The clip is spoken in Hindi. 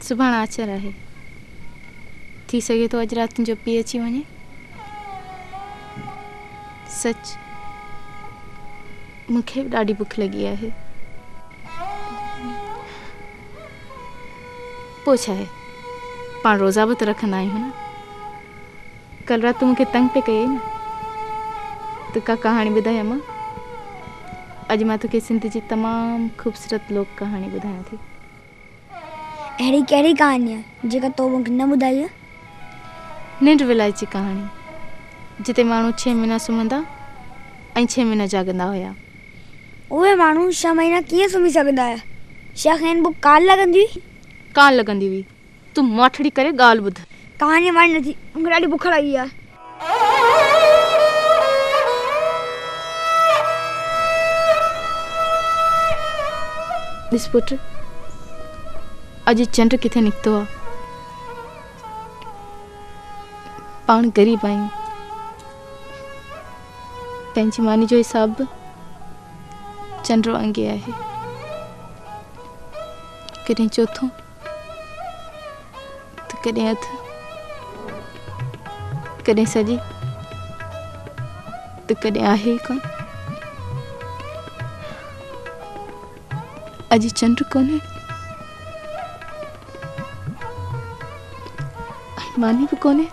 सुभाणे आचर आहे, थी सके तो अॼु राति जो पी अची वञे। सच मूंखे बि ॾाढी बुख लगी आहे। पोइ छा आहे, पाण रोज़ा बि त रखंदा आहियूं न। कल रात तूं मूंखे तंग पे कई न, तो का कहानी ॿुधाई मां। अॼु मां तोखे सिंध जी तमामु ख़ूबसूरत लोक कहानी ॿुधायां थी। अहिड़ी कहिड़ी कहानी आहे जेका तो मूंखे न ॿुधाई आहे? निंड विलाई जी कहानी, जिते माण्हू 6 महीना सुम्हंदा ऐं 6 महीना जाॻंदा हुया। उहे माण्हू 6 महीना कीअं सुम्ही सघंदा हुया? छा खेनि बुख कान लॻंदी हुई? कान लॻंदी हुई। तूं माठड़ी करे ॻाल्हि ॿुध। कहानी वणी नथी, मूंखे ॾाढी बुख लॻी आहे। ॾिस पुट, अॼु चंड किथे निकितो आहे। पाण ग़रीब आहियूं, पंहिंजी मानी जो हिसाब बि चंड वांगे आहे। कॾहिं चोथों त कॾहिं अधु, कॾहिं सॼी त कॾहिं आहे ई कोन। अॼु चंड कोन्हे, मानी भी कोने।